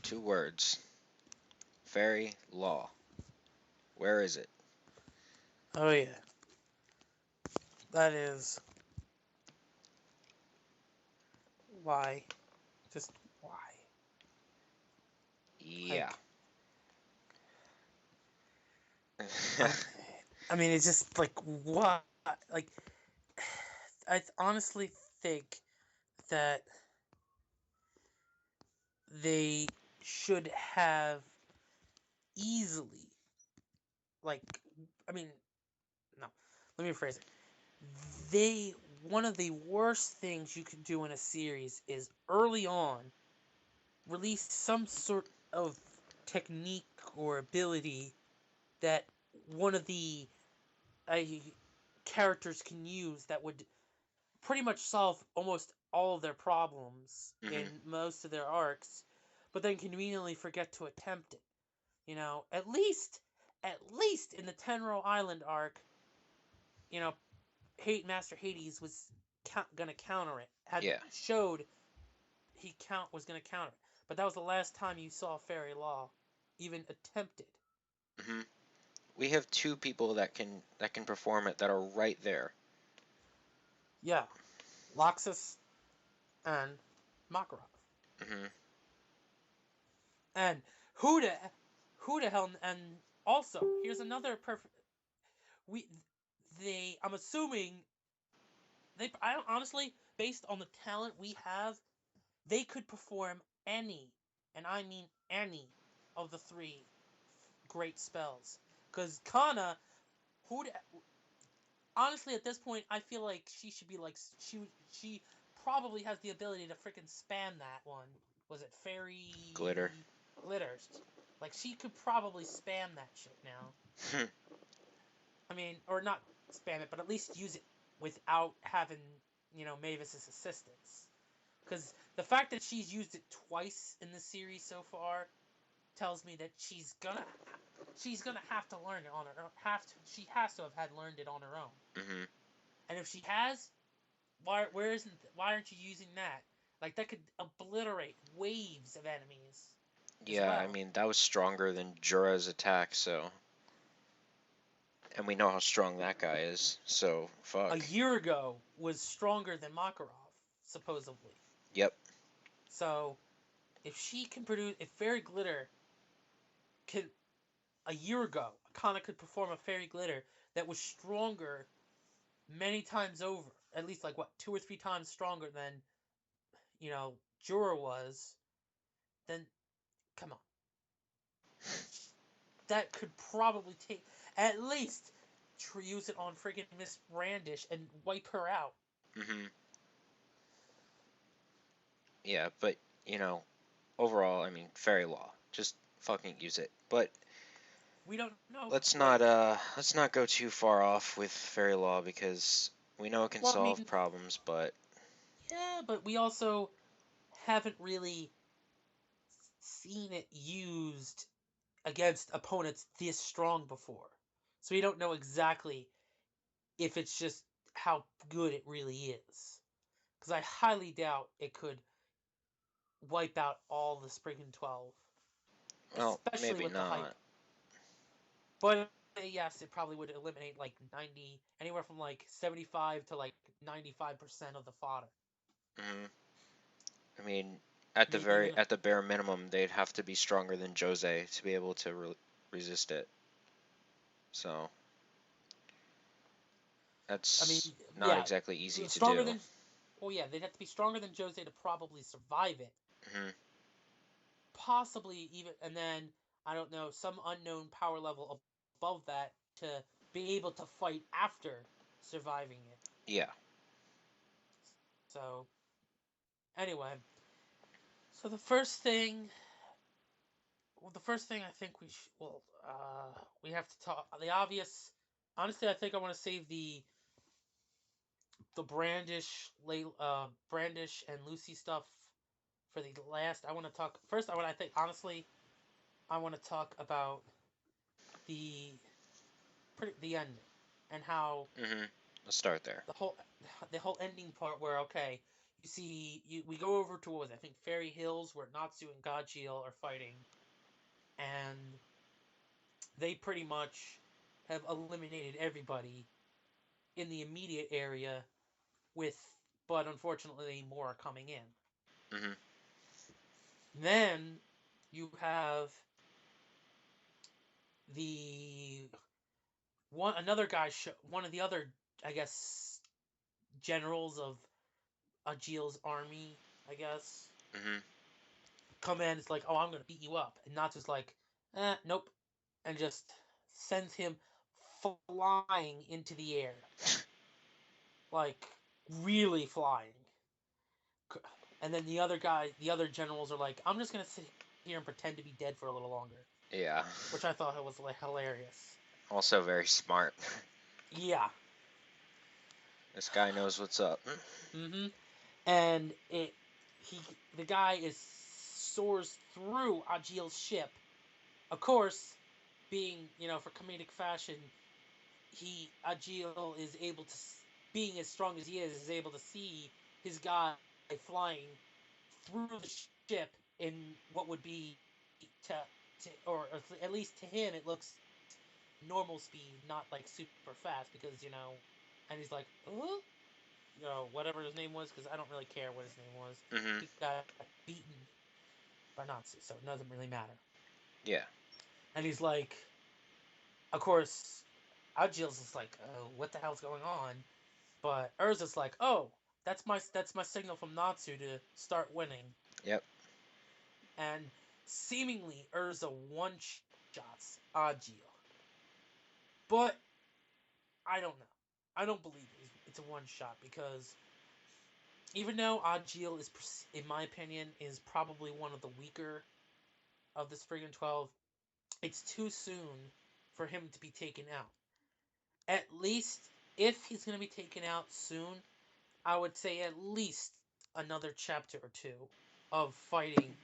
2 words. Fairy law. Where is it? Oh yeah, that is why. Just why? Yeah. Like, I'm. I mean, it's just like what? Like, I honestly think that they should have easily, like, I mean, no, let me rephrase it. They One of the worst things you could do in a series is early on release some sort of technique or ability that one of the uh, characters can use that would pretty much solve almost all of their problems Mhm. in most of their arcs, but then conveniently forget to attempt it. At least in the Tenro Island arc, you know, Hate Master Hades was gonna counter it. Had Yeah. showed he was gonna counter it, but that was the last time you saw Fairy Law even attempted. Mhm. We have 2 people that can perform it that are right there. Yeah, Loxus and Makarov. Mhm. And who the hell? And also, here's another perfect. We they. I'm assuming they. I don't, honestly, based on the talent we have, they could perform any, and I mean any, of the three great spells. Because Kana, who honestly at this point, I feel like she should be like she probably has the ability to freaking spam that one. Was it Glitter. Fairy Glitters? Like she could probably spam that shit now. I mean, or not spam it, but at least use it without having Mavis's assistance. Because the fact that she's used it twice in the series so far tells me that she's gonna have to learn it on her own. She has to have had learned it on her own. Mhm. And if she has, why aren't you using that? Like that could obliterate waves of enemies as Yeah, I well. mean, that was stronger than Jorah's attack, so. And we know how strong that guy is, so A fuck. year ago was stronger than Makarov, supposedly. Yep. So if Fairy Glitter could a year ago, Akana could perform a Fairy Glitter that was stronger many times over, at least like what 2 or 3 times stronger than Jura was. Then come on, that could probably take at least use it on friggin' Miss Brandish and wipe her out. Mhm. Yeah, but you know, overall, I mean, fairy law. Just fucking use it. But We don't know, let's not go too far off with fairy law because we know it can well, I solve mean, problems, but yeah, but we also haven't really seen it used against opponents this strong before. So we don't know exactly if it's just how good it really is. Because I highly doubt it could wipe out all the Spriggan 12, well, especially maybe with the hype. not. But yes, it probably would eliminate like 90, anywhere from like 75 to like 95% of the fodder. Mhm. I mean, at the Maybe very even, at the bare minimum, they'd have to be stronger than Jose to be able to resist it. So I mean, that's not yeah, exactly easy to stronger do. than, oh yeah, they'd have to be stronger than Jose to probably survive it. Mhm. Possibly even, and then, I don't know, some unknown power level above that to be able to fight after surviving it. Yeah. So, anyway, so the first thing I think we have to talk the obvious. Honestly, I think I want to save the Brandish and Lucy stuff for the last. I want to talk first. I think honestly, I want to talk about the the ending and how Mhm. Let's start there. the whole the whole ending part where okay, You see, we go over to what was it, I think Fairy Hills, where Natsu and Gajeel are fighting, and they pretty much have eliminated everybody in the immediate area. With, but unfortunately, more are coming in. Mhm. Then you have the another guy, one of the other, I guess, generals of Ajeel's army, I guess, Mhm. come in. It's like, oh, I'm gonna beat you up, and Natsu's like, nope, and just sends him flying into the air, like really flying. And then the other generals are like, I'm just gonna sit here and pretend to be dead for a little longer, Yeah. which I thought was like hilarious. Also very smart. Yeah. This guy knows what's up. Mm-hmm. And he the guy is soars through Ajeel's ship. Of course, being for comedic fashion, he Ajeel is able to, being as strong as he is able to see his guy flying through the ship in what would be or at least to him it looks normal speed, not like super fast because and he's like, whatever his name was, because I don't really care what his name was. Mhm. He got beaten by Natsu, so it doesn't really matter. Yeah. And he's like, of course, Ajil's just like, oh, what the hell's going on? But Urza's like, oh, that's my signal from Natsu to start winning. Yep. And seemingly Urza one shots Ajil, but I don't know. I don't believe it's a one shot because even though Ajil is, in my opinion, is probably one of the weaker of this friggin' 12, it's too soon for him to be taken out. At least, if he's going to be taken out soon, I would say at least another chapter or two of fighting.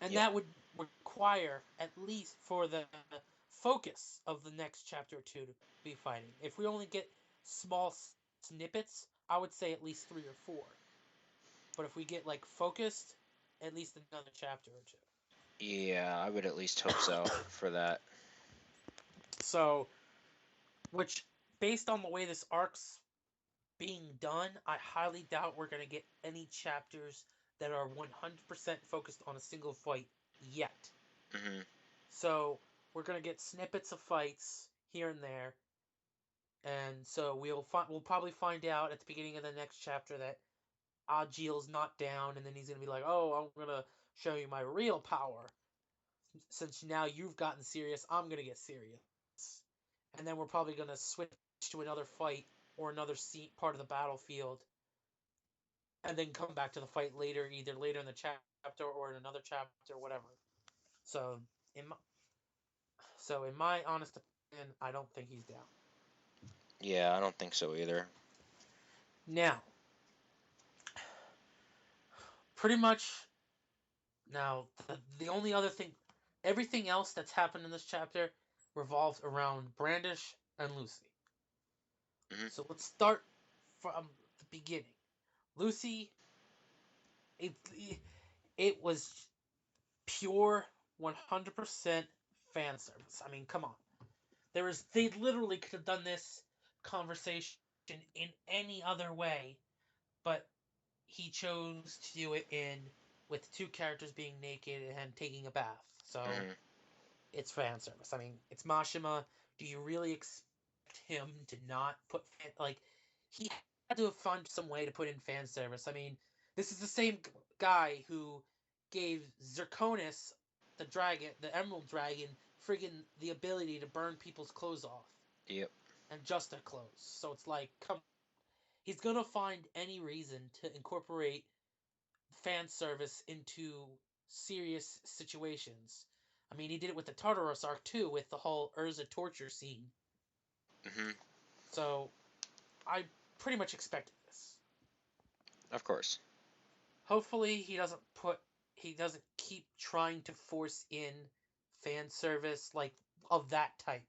And Yeah. that would require, at least for the focus of the next chapter or two, to be fighting. If we only get small snippets, I would say at least three or four. But if we get like focused, at least another chapter or two. Yeah, I would at least hope so for that. So, which, based on the way this arc's being done, I highly doubt we're going to get any chapters that are 100% focused on a single fight yet. Mhm. So, we're going to get snippets of fights here and there. And so we'll probably find out at the beginning of the next chapter that Ajeel's not down, and then he's gonna be like, "Oh, I'm gonna show you my real power. Since now you've gotten serious, I'm gonna get serious." And then we're probably gonna switch to another fight or another part of the battlefield, and then come back to the fight later, either later in the chapter or in another chapter, whatever. So in my, in my honest opinion, I don't think he's down. Yeah, I don't think so either. Now, pretty much now, the only other thing, everything else that's happened in this chapter revolves around Brandish and Lucy. Mhm. So let's start from the beginning. Lucy, it, it was pure 100% fan service. I mean, come on. They literally could have done this conversation in any other way, but he chose to do it in with two characters being naked and taking a bath. So Mhm. it's fan service. I mean, it's Mashima. Do you really expect him to not put like he had to have found some way to put in fan service? I mean, this is the same guy who gave Zirconis, the dragon, the Emerald Dragon, friggin' the ability to burn people's clothes off Yep. and just their clothes. So it's like, come, he's gonna find any reason to incorporate fan service into serious situations. I mean, he did it with the Tartarus arc too, with the whole Urza torture scene. Mhm. So I pretty much expected this. Of course. Hopefully, he doesn't keep trying to force in fan service like of that type.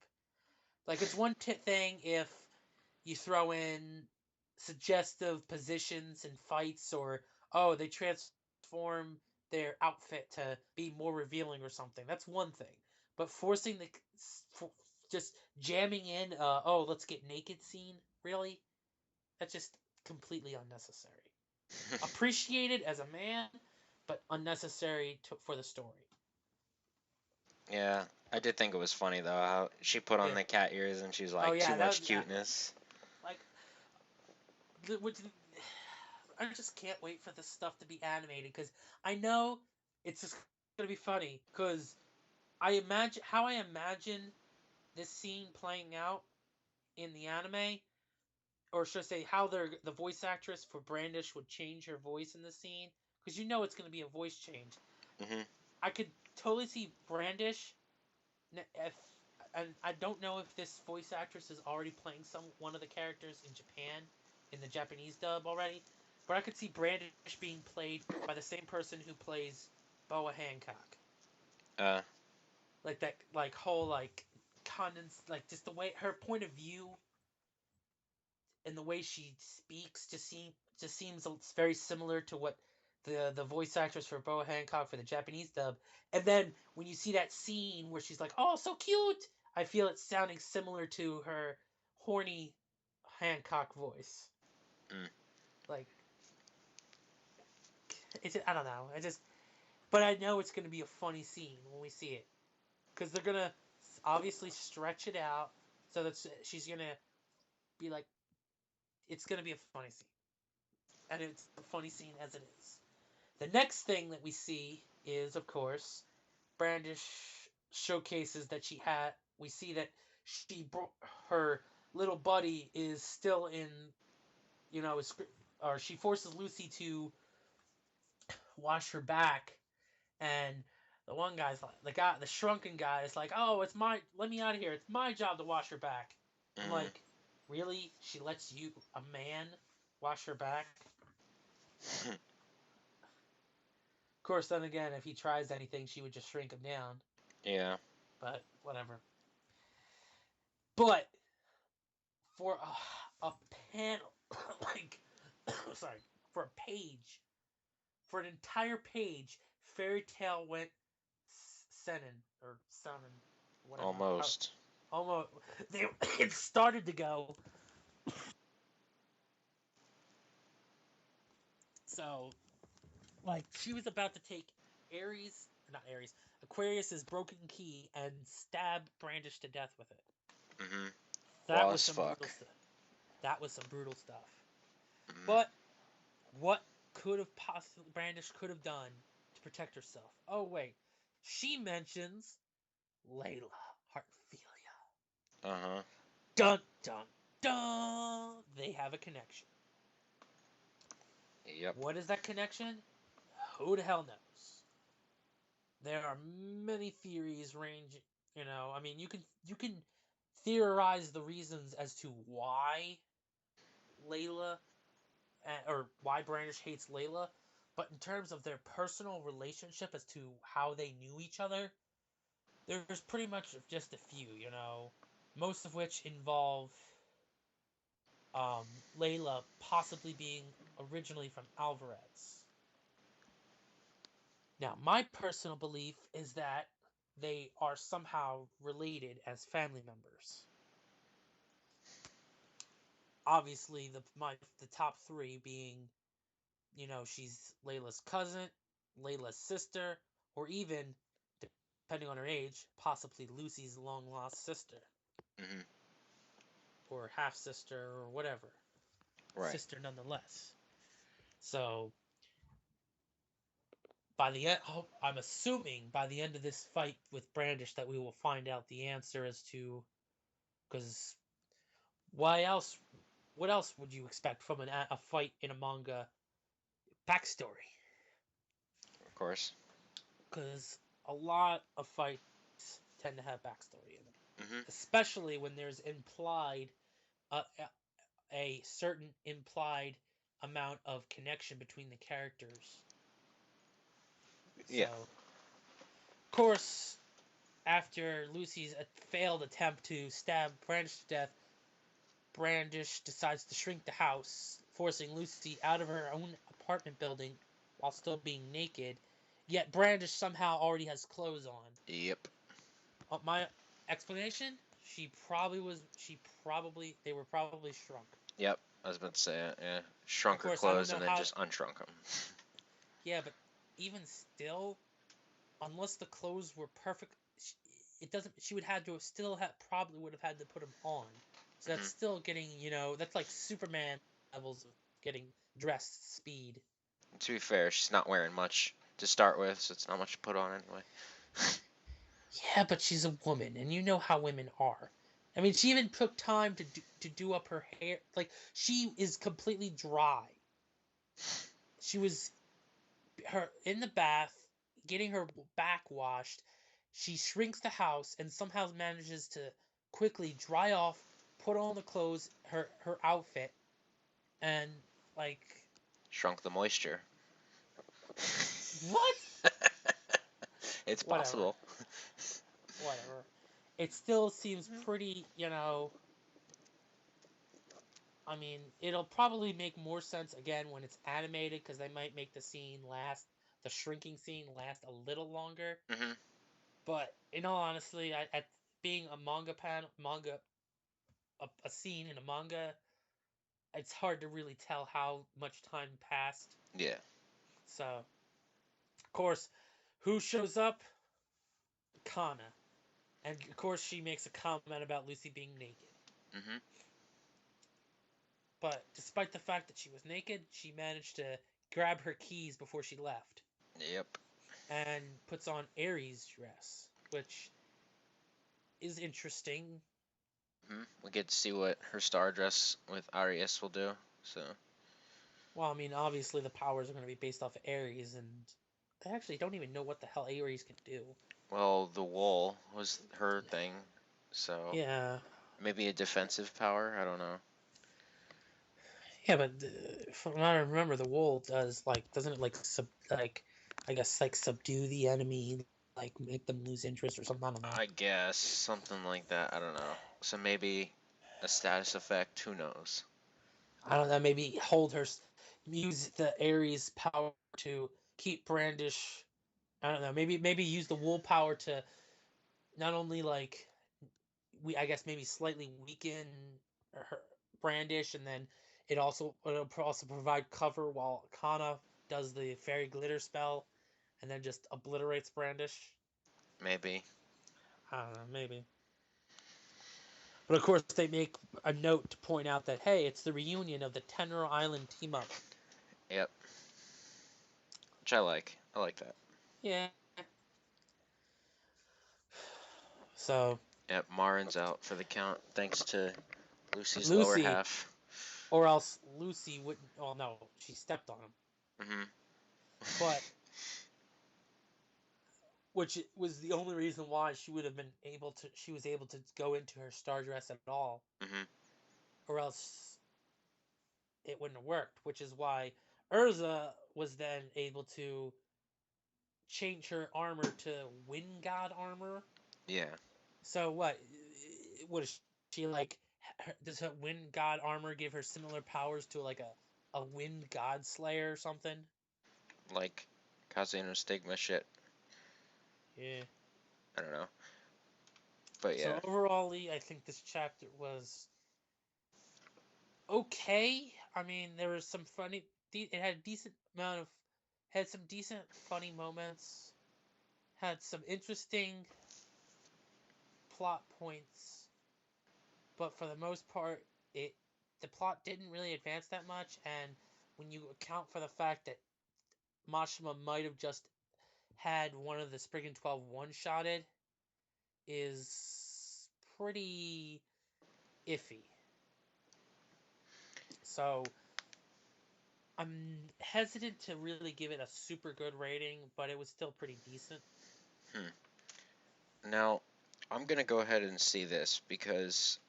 Like it's one thing if you throw in suggestive positions and fights, or oh, they transform their outfit to be more revealing or something. That's one thing. But forcing the just jamming in, oh, let's get naked scene, really? That's just completely unnecessary. Appreciated as a man, but unnecessary for the story. Yeah, I did think it was funny though how she put on Yeah. the cat ears and she's Oh like too yeah, much that cuteness. like which I just can't wait for this stuff to be animated because I know it's just gonna be funny because how I imagine this scene playing out in the anime, or should I say how the voice actress for Brandish would change her voice in the scene, because you know it's gonna be a voice change. Hmm. I could totally see Brandish if, and I don't know if this voice actress is already playing one of the characters in Japan in the Japanese dub already, but I could see Brandish being played by the same person who plays Boa Hancock. Uh, Like that, like whole like like just the way her point of view and the way she speaks just seems very similar to what the voice actress for Boa Hancock for the Japanese dub. And then when you see that scene where she's like, "Oh, so cute," I feel it's sounding similar to her horny Hancock voice. mm, Like I don't know. But I know it's gonna be a funny scene when we see it because they're gonna obviously stretch it out so that she's gonna be like, it's gonna be a funny scene, and it's a funny scene as it is. The next thing that we see is, of course, Brandish showcases that she had. We see that her little buddy is still in, or she forces Lucy to wash her back, and the one guy's like, the shrunken guy is like, "Oh, let me out of here. It's my job to wash her back." I'm mm. like, really? She lets you, a man, wash her back? Of course, then again, if he tries anything, she would just shrink him down. Yeah. But whatever. But for a panel, like, sorry, for a page, for an entire page, Fairy Tale went senin or seven, whatever. How Almost. almost they it started to go. So like she was about to take Aries, not Aries, Aquarius's broken key and stab Brandish to death with it. Hmm. That Raw was as some brutal fuck. stuff. That was some brutal stuff. Hmm. But what could have possibly Brandish could have done to protect herself? Oh wait, she mentions Layla Heartfilia. Uh huh. Dun dun dun. They have a connection. Yep. What is that connection? Who the hell knows? There are many theories range. I mean, you can theorize the reasons as to why Layla or why Brandish hates Layla, but in terms of their personal relationship as to how they knew each other, there's pretty much just a few. Most of which involve Layla possibly being originally from Alvarez. Now, my personal belief is that they are somehow related as family members. Obviously, the top three being, she's Layla's cousin, Layla's sister, or even, depending on her age, possibly Lucy's long lost sister, Hmm. or half sister, or whatever. Right. Sister nonetheless. So, by the end, I'm assuming by the end of this fight with Brandish that we will find out the answer as to, because why else? What else would you expect from a fight in a manga backstory? Of course. Because a lot of fights tend to have backstory in them, Hmm. especially when there's a certain implied amount of connection between the characters. Yeah. So, of course, after Lucy's failed attempt to stab Branch to death, Brandish decides to shrink the house, forcing Lucy out of her own apartment building while still being naked. Yet Brandish somehow already has clothes on. Yep. My explanation: she probably was. She probably they were probably shrunk. Yep. I was about to say it. Yeah. Of Shrunk her course, I don't clothes know and then how. just unshrunk them. Yeah, but even still, unless the clothes were perfect, it doesn't. She would have to still have probably would have had to put them on. So that's Hmm. still getting that's like Superman levels of getting dressed speed. To be fair, she's not wearing much to start with, so it's not much to put on anyway. Yeah, but she's a woman, and you know how women are. I mean, she even took time to do up her hair. Like she is completely dry. She was her in the bath getting her back washed. She shrinks the house and somehow manages to quickly dry off, put on the clothes, her outfit, and like Shrunk the moisture. what? It's Whatever, possible. whatever. It still seems pretty. I mean, it'll probably make more sense again when it's animated because they might make the shrinking scene last a little longer. Hmm. But in all honesty, at being a a scene in a manga, it's hard to really tell how much time passed. Yeah. So, of course, who shows up? Kana. And of course, she makes a comment about Lucy being naked. Hmm. But despite the fact that she was naked, she managed to grab her keys before she left Yep. and puts on Aries' dress, which is interesting. We get to see what her star dress with Arias will do. So, Well, I mean, obviously the powers are going to be based off of Aries, and I actually don't even know what the hell Aries can do. well, the wool was her thing. So Yeah, maybe a defensive power. I don't know. yeah, but from what I remember, the wool doesn't it I guess like subdue the enemy, like make them lose interest or something. I don't know. I guess something like that. I don't know. So maybe a status effect. Who knows? I don't know. Maybe use the Aries power to keep Brandish. I don't know. Maybe use the wool power to not only I guess maybe slightly weaken her Brandish, and then it'll also provide cover while Kana does the fairy glitter spell, and then just obliterates Brandish. Maybe. I don't know, maybe. But of course, they make a note to point out that hey, it's the reunion of the Tenro Island team up. Yep. Which I like. I like that. Yeah. So Yep. Marin's out for the count thanks to Lucy's lower Lucy, half. or else Lucy wouldn't. Well, no, she stepped on him, Hmm. but which was the only reason why she would have been able to. She was able to go into her star dress at all, Hmm. or else it wouldn't have worked. Which is why Urza was then able to change her armor to Wind God armor. Yeah. So what? What is she like? Does her Wind God armor give her similar powers to like a Wind God Slayer or something? Like Kazeno stigma shit. Yeah. I don't know. But So yeah. overall, I think this chapter was okay. I mean, there was some funny. It had a decent amount of, had some decent funny moments. Had some interesting plot points, but for the most part, the plot didn't really advance that much. And when you account for the fact that Mashima might have just had one of the Spriggan 12 one-shotted, is pretty iffy. So I'm hesitant to really give it a super good rating, but it was still pretty decent. Hmm. Now, I'm gonna go ahead and see this because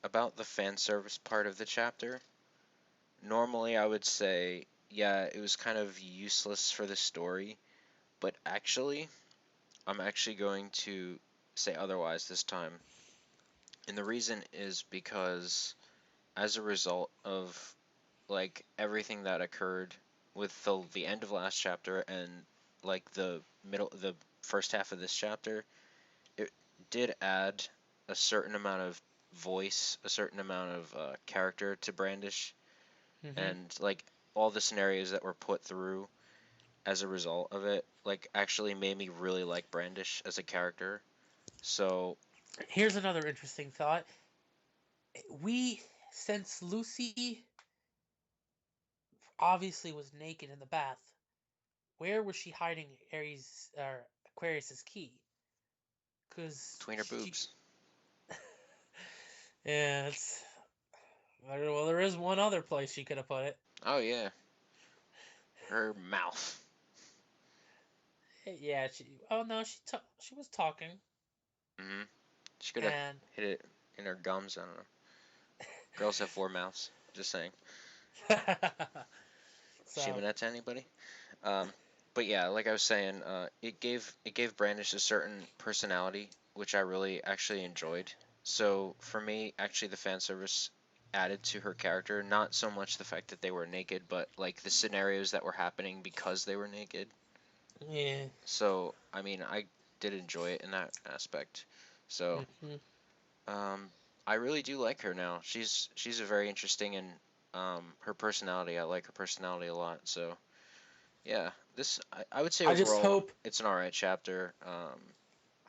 about the fan service part of the chapter. Normally, I would say, yeah, it was kind of useless for the story, but actually, I'm actually going to say otherwise this time. And the reason is because as a result of like everything that occurred with the end of last chapter and like the first half of this chapter, it did add a certain amount of voice, a certain amount of character to Brandish, Mm-hmm. and like all the scenarios that were put through as a result of it, like actually made me really like Brandish as a character. So Here's another interesting thought. We, since Lucy obviously was naked in the bath, where was she hiding Aries or Aquarius's key? Because between her she, boobs. yeah, it's well, there is one other place she could have put it. Oh yeah, her mouth. Yeah, she. Oh no, she was talking, Hmm. She could have and hit it in her gums. I don't know. Girls have four mouths. Just saying. so Shimmy that to anybody? Um, but yeah, like I was saying, it gave Brandish a certain personality, which I really actually enjoyed. So for me, actually, the fan service added to her character, not so much the fact that they were naked, but like the scenarios that were happening because they were naked. yeah. So I mean, I did enjoy it in that aspect. So Hmm. um, I really do like her now. She's a very interesting and her personality. I like her personality a lot. So yeah, I would say I just overall hope it's an alright chapter.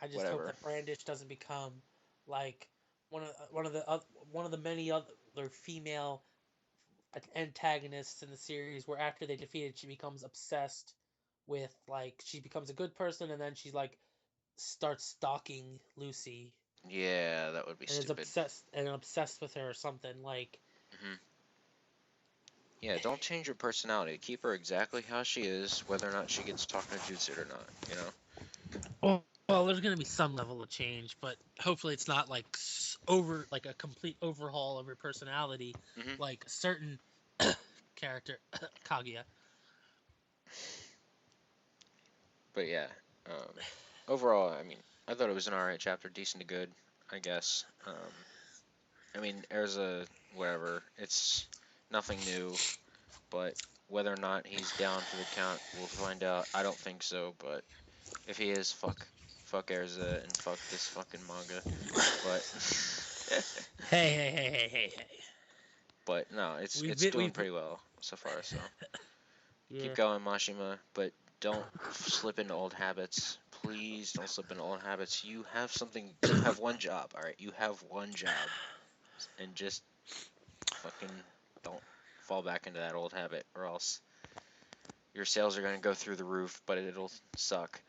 I just hope Whatever. that Brandish doesn't become like one of the many other female antagonists in the series, where after they defeat it, she becomes obsessed with like she becomes a good person, and then she's like starts stalking Lucy Yeah, that would be and is stupid. obsessed with her or something like. Hmm. Yeah, don't change her personality. Keep her exactly how she is, whether or not she gets talked no jutsu or not. You know. Well, there's gonna be some level of change, but hopefully it's not like over like a complete overhaul of her personality, Hmm. like a certain character, Kaguya. But yeah, um, overall, I mean, I thought it was an alright chapter, decent to good, I guess. I mean, Erza, whatever. It's nothing new, but whether or not he's down for the count, we'll find out. I don't think so, but if he is, fuck Erza and fuck this fucking manga. But Hey. but no, it's We've it's been, doing we've been, pretty well so far. So keep yeah. going, Mashima, but don't slip into old habits. Please don't slip into old habits. You have something. You have one job. All right, you have one job, and just fucking don't fall back into that old habit, or else your sales are gonna go through the roof, but it'll suck.